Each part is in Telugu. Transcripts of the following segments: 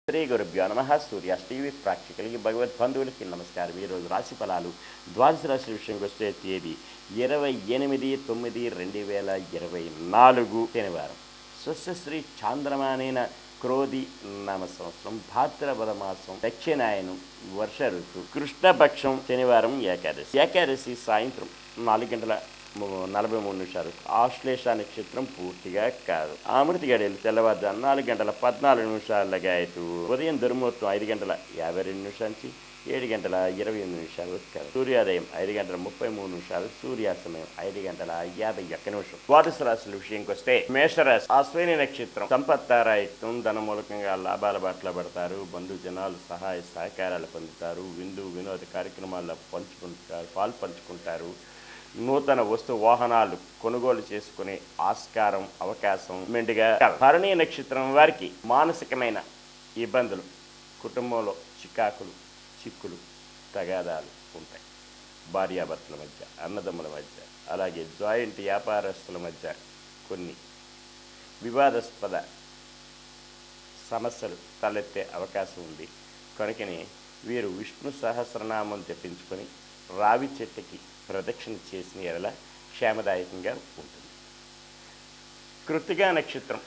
శ్రీ గురుభ్యో నమ. సూర్యాస్ టీవీ ప్రేక్షకులకి భగవద్బంధువులకి నమస్కారం. ఈరోజు రాశి ఫలాలు ద్వాదశ రాశి విషయంకి వస్తే తేదీ 28/9/2024 శనివారం. స్వస్యశ్రీ చాంద్రమానేన క్రోధి నామ సంవత్సరం, భాద్రపద మాసం, దక్షిణాయనం, వర్ష ఋతు, కృష్ణపక్షం, శనివారం ఏకాదశి. ఏకాదశి సాయంత్రం 4:43 ఆశ్లేష నక్షత్రం పూర్తిగా కాదు. ఆమృతి గడియలు తెల్లవారుజాము 4:14 అయితే ఉదయం దుర్ముహూర్తం 5:52 నుంచి 7:28 కాదు. సూర్యోదయం 5:33, సూర్యాస్తమయం 5:51. ద్వాదశ రాశుల విషయంకి వస్తే మేషరాశి. అశ్విని నక్షత్రం, సంపత్తారాయుక్తం, ధనమూలకంగా లాభాల బాటలో పడతారు. బంధుజనాలు సహాయ సహకారాలు పొందుతారు. విందు వినోద కార్యక్రమాల్లో పాల్పంచుకుంటారు. నూతన వస్తు వాహనాలు కొనుగోలు చేసుకునే ఆస్కారం అవకాశం మెండుగా. భరణి నక్షత్రం వారికి మానసికమైన ఇబ్బందులు, కుటుంబంలో చిక్కులు తగాదాలు ఉంటాయి. భార్యాభర్తల మధ్య, అన్నదమ్ముల మధ్య, అలాగే జాయింట్ వ్యాపారస్తుల మధ్య కొన్ని వివాదాస్పద సమస్యలు తలెత్తే అవకాశం ఉంది. కనుకనే వీరు విష్ణు సహస్రనామం జపించుకొని రావి చెట్టుకి ప్రదక్షిణ చేసిన ఎడల క్షేమదాయకంగా ఉంటుంది. కృత్తికా నక్షత్రం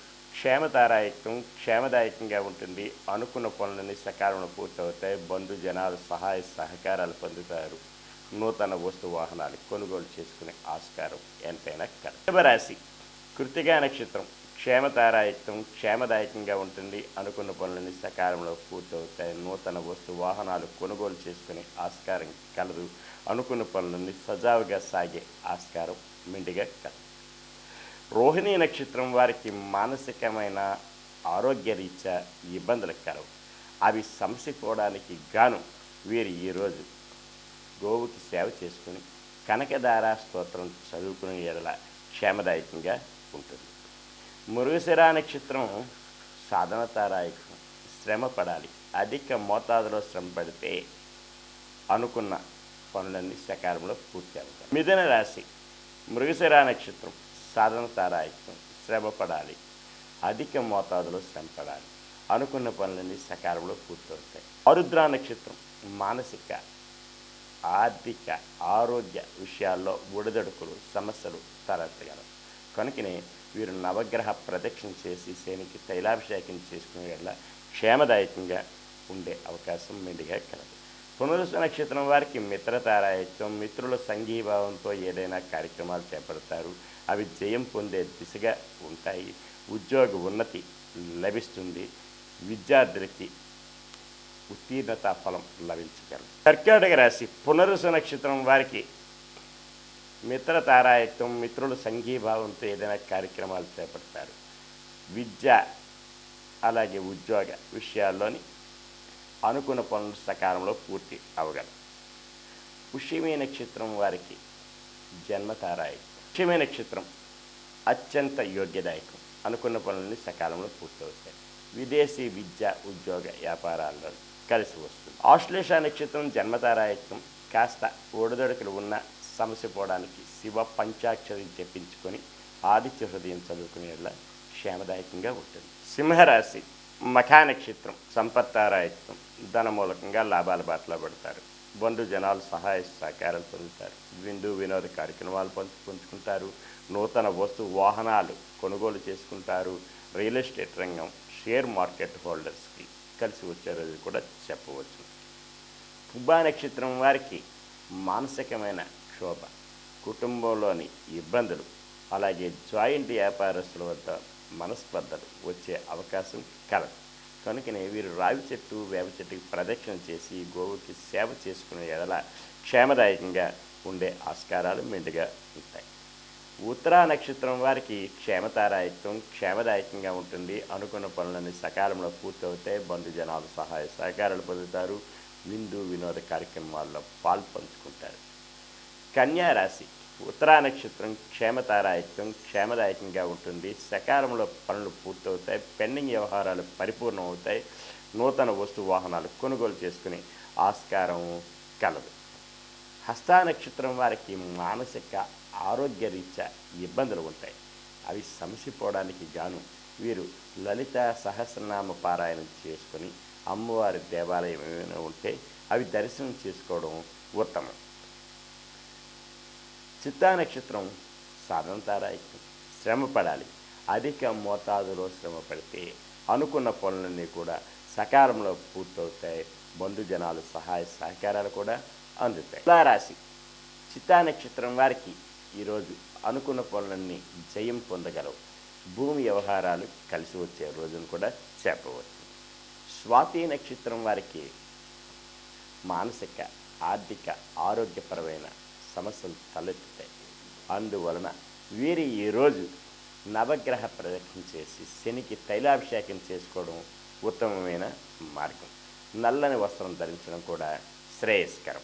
క్షేమదాయకంగా ఉంటుంది. అనుకున్న పనులన్నీ సకాలంలో పూర్తవుతాయి. బంధుజనాలు సహాయ సహకారాలు పొందుతారు. నూతన వస్తు వాహనాలు కొనుగోలు చేసుకునే ఆస్కారం ఎంతైనా కలదు. రాశి. కృత్తికా నక్షత్రం క్షేమదాయకంగా ఉంటుంది. అనుకున్న పనులన్నీ సకాలంలో పూర్తవుతాయి. నూతన వస్తు వాహనాలు కొనుగోలు చేసుకునే ఆస్కారం కలదు. అనుకున్న పనులన్నీ సజావుగా సాగే ఆస్కారం మెండుగా కలదు. రోహిణీ నక్షత్రం వారికి మానసికమైన ఆరోగ్యరీత్యా ఇబ్బందులు కలవు. అవి సమసిపోవడానికి గాను వీరు ఈరోజు గోవుకి సేవ చేసుకుని కనకదార స్తోత్రం చదువుకునే ఎడల క్షేమదాయకంగా ఉంటుంది. మృగశిర నక్షత్రం సాధనతారాయకం. శ్రమ పడాలి. అధిక మోతాదులో శ్రమ పడితే అనుకున్న పనులన్నీ సకాలంలో పూర్తి అవుతాయి. మిథున రాశి. మృగశిర నక్షత్రం సాధనతారాయకం. శ్రమ పడాలి. అధిక మోతాదులో శ్రమ పడాలి. అనుకున్న పనులన్నీ సకాలంలో పూర్తవుతాయి. ఆరుద్ర నక్షత్రం మానసిక ఆర్థిక ఆరోగ్య విషయాల్లో ఒడిదొడుకులు సమస్యలు తలెత్తగలవు. కనుకనే వీరు నవగ్రహ ప్రదక్షిణ చేసి శనికి తైలాభిషేకం చేసుకునే వల్ల క్షేమదాయకంగా ఉండే అవకాశం మెండుగా కలదు. పునరుస నక్షత్రం వారికి మిత్రతారాయత్వం. మిత్రుల సంఘీభావంతో ఏదైనా కార్యక్రమాలు చేపడతారు. అవి జయం పొందే దిశగా ఉంటాయి. ఉద్యోగ ఉన్నతి లభిస్తుంది. విద్యార్థులకి ఉత్తీర్ణత ఫలం లభించగలదు. కర్కాటక రాశి. పునరుస నక్షత్రం వారికి మిత్రతారాయత్వం. మిత్రుల సంఘీభావంతో ఏదైనా కార్యక్రమాలు చేపడతారు. విద్య అలాగే ఉద్యోగ విషయాల్లోని అనుకున్న పనులు సకాలంలో పూర్తి అవగలరు. పుష్యమి నక్షత్రం వారికి జన్మతారాయకం. పుష్యమి నక్షత్రం అత్యంత యోగ్యదాయకం. అనుకున్న పనులని సకాలంలో పూర్తవుతాయి. విదేశీ విద్య ఉద్యోగ వ్యాపారాల్లో కలిసి వస్తుంది. ఆశ్లేష నక్షత్రం జన్మతారాయకం. కాస్త ఒడిదొడుకులు ఉన్న సమస్య పోవడానికి శివ పంచాక్షరి జపించుకొని ఆదిత్య హృదయం చదువుకునేలా క్షేమదాయకంగా ఉంటుంది. సింహరాశి. మఖా నక్షత్రం సంపత్తారాయకం. ధనమూలకంగా లాభాల బాటలో పడతారు. బంధుజనాలు సహాయ సహకారాలు పొందుతారు. విందు వినోద కార్యక్రమాలు పంచుకుంటారు. నూతన వస్తు వాహనాలు కొనుగోలు చేసుకుంటారు. రియల్ ఎస్టేట్ రంగం, షేర్ మార్కెట్ హోల్డర్స్కి కలిసి వచ్చే రోజు కూడా చెప్పవచ్చు. పుబ్బా నక్షత్రం వారికి మానసికమైన క్షోభ, కుటుంబంలోని ఇబ్బందులు, అలాగే జాయింట్ వ్యాపారస్తుల వద్ద మనస్పర్ధలు వచ్చే అవకాశం కలదు. కనుకనే వీరు రావి చెట్టు వేప చెట్టుకి ప్రదక్షిణ చేసి గోవుకి సేవ చేసుకునే ఎడల క్షేమదాయకంగా ఉండే ఆస్కారాలు మెండుగా ఉంటాయి. ఉత్తరా నక్షత్రం వారికి క్షేమదాయకంగా ఉంటుంది. అనుకున్న పనులన్నీ సకాలంలో పూర్తవుతాయి. బంధుజనాలు సహాయ సహకారాలు పొందుతారు. విందు వినోద కార్యక్రమాల్లో పాల్పంచుకుంటారు. కన్యా రాశి. ఉత్తరా నక్షత్రం క్షేమదాయకంగా ఉంటుంది. సకాలంలో పనులు పూర్తవుతాయి. పెండింగ్ వ్యవహారాలు పరిపూర్ణం అవుతాయి. నూతన వస్తు వాహనాలు కొనుగోలు చేసుకుని ఆస్కారం కలదు. హస్తా నక్షత్రం వారికి మానసిక ఆరోగ్యరీత్యా ఇబ్బందులు ఉంటాయి. అవి సమసిపోవడానికి గాను వీరు లలిత సహస్రనామ పారాయణం చేసుకొని అమ్మవారి దేవాలయం ఏమైనా ఉంటే అవి దర్శనం చేసుకోవడం ఉత్తమం. చిత్తా నక్షత్రం సాధన తారాయికం. శ్రమ పడాలి. అధిక మోతాదులో శ్రమ పడితే అనుకున్న పనులన్నీ కూడా సకాలంలో పూర్తవుతాయి. బంధుజనాలు సహాయ సహకారాలు కూడా అందుతాయి. తులారాశి చిత్తా నక్షత్రం వారికి ఈరోజు అనుకున్న పనులన్నీ జయం పొందగలవు. భూమి వ్యవహారాలు కలిసి వచ్చే రోజును కూడా చెప్పవచ్చు. స్వాతి నక్షత్రం వారికి మానసిక, ఆర్థిక, ఆరోగ్యపరమైన సమస్యలు తలెత్తుతాయి. అందువలన వీరి ఈరోజు నవగ్రహ ప్రదక్షిణ చేసి శనికి తైలాభిషేకం చేసుకోవడం ఉత్తమమైన మార్గం. నల్లని వస్త్రం ధరించడం కూడా శ్రేయస్కరం.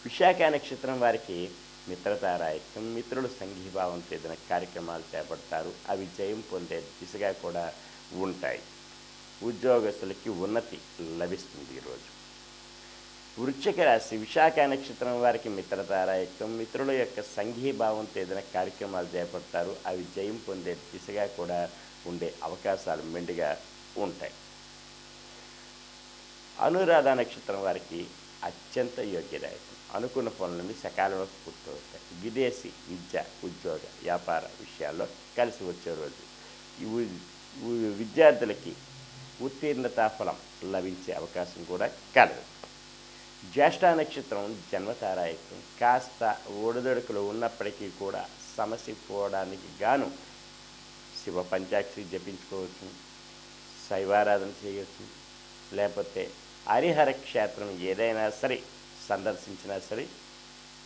విశాఖ నక్షత్రం వారికి మిత్రతారాయకం. మిత్రులు సంఘీభావంతో ఏదైనా కార్యక్రమాలు చేపడతారు. అవి జయం పొందే దిశగా కూడా ఉంటాయి. ఉద్యోగస్తులకి ఉన్నతి లభిస్తుంది ఈరోజు. వృశ్చిక రాశి విశాఖ నక్షత్రం వారికి మిత్రతారాయకం. మిత్రుల యొక్క సంఘీభావంతో ఏదైనా కార్యక్రమాలు చేపడతారు. అవి జయం పొందే దిశగా కూడా ఉండే అవకాశాలు మెండుగా ఉంటాయి. అనురాధ నక్షత్రం వారికి అత్యంత యోగ్యదాయకం. అనుకున్న పనులన్నీ సకాలంలో పూర్తవుతాయి. విదేశీ విద్య, ఉద్యోగ, వ్యాపార విషయాల్లో కలిసి వచ్చే రోజు. విద్యార్థులకి ఉత్తీర్ణతా ఫలం లభించే అవకాశం కూడా కలదు. జ్యేష్ఠ నక్షత్రం జన్మతారాయకం. కాస్త ఒడిదొడుకులు ఉన్నప్పటికీ కూడా సమస్య పోవడానికి గాను శివ పంచాక్షరి జపించుకోవచ్చు, శైవారాధన చేయవచ్చు, లేకపోతే హరిహర క్షేత్రం ఏదైనా సరే సందర్శించినా సరే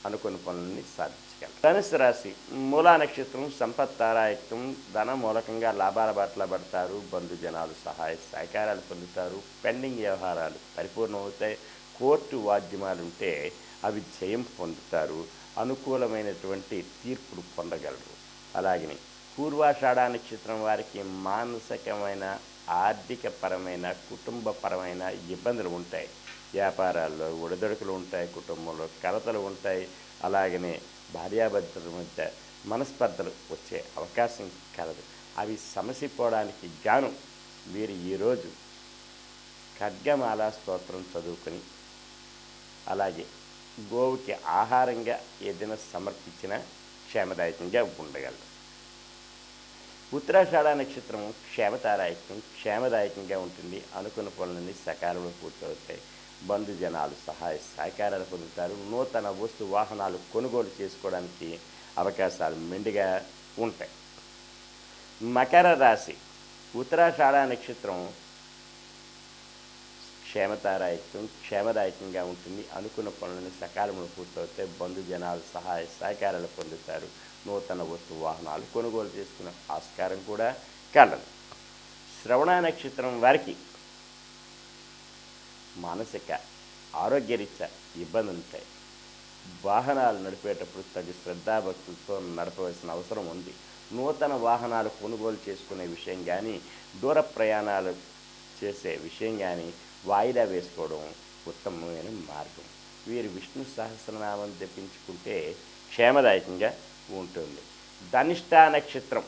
అనుకున్న పనులని సాధించగలరు. ధనుసు రాశి మూలా నక్షత్రం సంపత్తారాయకం. ధన మూలకంగా లాభాల బాటలో పడతారు. బంధుజనాలు సహాయ సహకారాలు పొందుతారు. పెండింగ్ వ్యవహారాలు పరిపూర్ణమవుతాయి. కోర్టు వాద్యమాలు ఉంటే అవి జయం పొందుతారు. అనుకూలమైనటువంటి తీర్పులు పొందగలరు. అలాగని పూర్వాషాఢ నక్షత్రం వారికి మానసికమైన, ఆర్థికపరమైన, కుటుంబపరమైన ఇబ్బందులు ఉంటాయి. వ్యాపారాల్లో ఒడిదొడుకులు ఉంటాయి. కుటుంబంలో కలతలు ఉంటాయి. అలాగనే భార్యాభర్తల మధ్య మనస్పర్ధలు వచ్చే అవకాశం కలదు. అవి సమసిపోవడానికి గాను వీరు ఈరోజు ఖడ్గమాల స్తోత్రం చదువుకొని అలాగే గోవుకి ఆహారంగా ఏదైనా సమర్పించినా క్షేమదాయకంగా ఉండగలరు. ఉత్తరాషాఢ నక్షత్రం క్షేమదాయకంగా ఉంటుంది. అనుకున్న పనులన్నీ సకాలంలో పూర్తవుతాయి. బంధుజనాలు సహాయ సహకారాలు పొందుతారు. నూతన వస్తు వాహనాలు కొనుగోలు చేసుకోవడానికి అవకాశాలు మెండుగా ఉంటాయి. మకర రాశి ఉత్తరాషాఢ నక్షత్రం క్షేమదాయకంగా ఉంటుంది. అనుకున్న పనులను సకాలంలో పూర్తవుతాయి. బంధుజనాలు సహాయ సహకారాలు పొందుతారు. నూతన వస్తు వాహనాలు కొనుగోలు చేసుకునే ఆస్కారం కూడా కలదు. శ్రవణ నక్షత్రం వారికి మానసిక, ఆరోగ్యరీత్యా ఇబ్బందులు ఉంటాయి. వాహనాలు నడిపేటప్పుడు తగు శ్రద్ధాభక్తులతో నడపవలసిన అవసరం ఉంది. నూతన వాహనాలు కొనుగోలు చేసుకునే విషయం కానీ, దూర ప్రయాణాలు చేసే విషయం కానీ వాయిదా వేసుకోవడం ఉత్తమమైన మార్గం. వీరు విష్ణు సహస్రనామం జపించుకుంటే క్షేమదాయకంగా ఉంటుంది. ధనిష్ట నక్షత్రం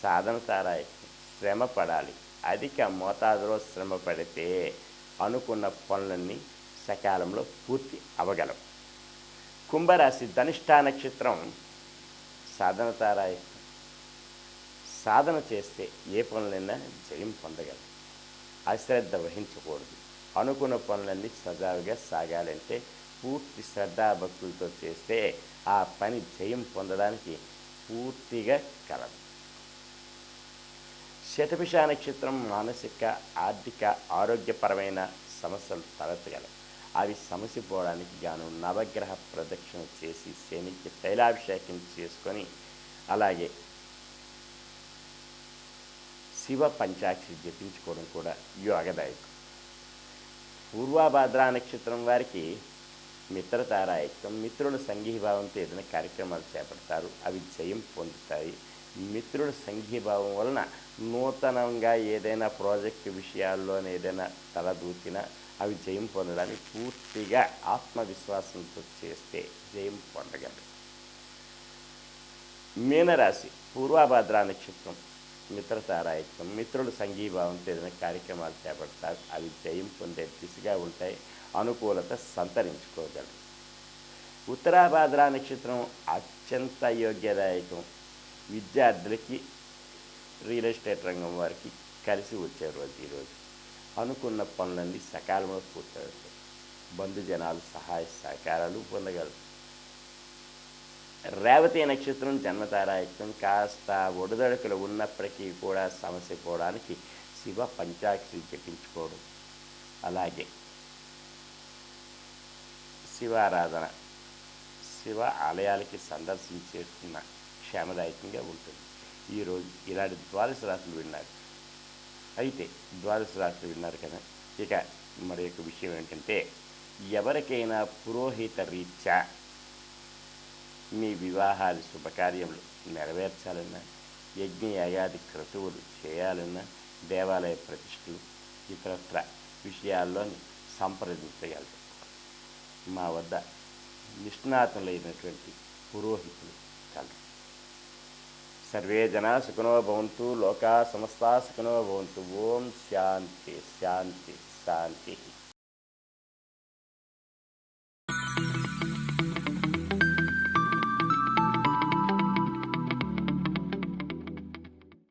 సాధన తారాయకం. శ్రమ పడాలి. అధిక మోతాదులో శ్రమ పడితే అనుకున్న పనులన్నీ సకాలంలో పూర్తి అవగలవు. కుంభరాశి ధనిష్ట నక్షత్రం సాధన తారాయకం. సాధన చేస్తే ఏ పనులైనా జయం పొందగలరు. అశ్రద్ధ వహించకూడదు. అనుకున్న పనులన్నీ సజావుగా సాగాలంటే పూర్తి శ్రద్ధాభక్తులతో చేస్తే ఆ పని జయం పొందడానికి పూర్తిగా కలదు. శతభిష నక్షత్రం మానసిక, ఆర్థిక, ఆరోగ్యపరమైన సమస్యలు తలెత్తగలవు. అవి సమసిపోవడానికి గాను నవగ్రహ ప్రదక్షిణ చేసి శనికి తైలాభిషేకం చేసుకొని అలాగే శివ పంచాక్షరి జపించుకోవడం కూడా యోగదాయకం. పూర్వభాద్ర నక్షత్రం వారికి మిత్రతారాయకం. మిత్రుల సంఘీభావంతో ఏదైనా కార్యక్రమాలు చేపడతారు. అవి జయం పొందుతాయి. మిత్రుల సంఘీభావం వలన నూతనంగా ఏదైనా ప్రాజెక్టు విషయాల్లోనే ఏదైనా తలదూచినా అవి జయం పొందడానికి పూర్తిగా ఆత్మవిశ్వాసంతో చేస్తే జయం పొందగలరు. మీనరాశి పూర్వభాద్ర నక్షత్రం మిత్రతారాయత్వం, మిత్రులు సంఘీభావంతో ఏదైనా కార్యక్రమాలు చేపడతారు, అవి జయం పొందే దిశగా ఉంటాయి, అనుకూలత సంతరించుకోగలరు. ఉత్తరాభాద్ర నక్షత్రం అత్యంత యోగ్యదాయకం. విద్యార్థులకి, రియల్ ఎస్టేట్ రంగం వారికి కలిసి వచ్చే రోజు ఈరోజు. అనుకున్న పనులన్నీ సకాలంలో పూర్తవుతాయి. బంధుజనాలు సహాయ సహకారాలు పొందగలరు. రేవతి నక్షత్రం జన్మతారాయత్వం. కాస్త ఒడిదొడుకులు ఉన్నప్పటికీ కూడా సమస్య పోవడానికి శివ పంచాక్షరి జపించుకోవడం, అలాగే శివారాధన, శివ ఆలయాలకి సందర్శించేస్తున్న క్షేమదాయకంగా ఉంటుంది. ఈరోజు ఇలాంటి ద్వాదశ రాశులు విన్నారు. అయితే ద్వాదశ రాశులు విన్నారు కదా, ఇక మరి యొక్క విషయం ఏంటంటే, ఎవరికైనా పురోహిత రీత్యా మీ వివాహాది శుభకార్యములు నెరవేర్చాలన్నా, యజ్ఞయాగాది క్రతువులు చేయాలన్నా, దేవాలయ ప్రతిష్టలు ఇతరత్ర విషయాల్లోని సంప్రదించగలరు. మా వద్ద నిష్ణాతులైనటువంటి పురోహితులు కలరు. సర్వే జనా సుఖినో భవంతు, లోకా సమస్తా సుఖినో భవంతు. ఓం శాంతి శాంతి శాంతి.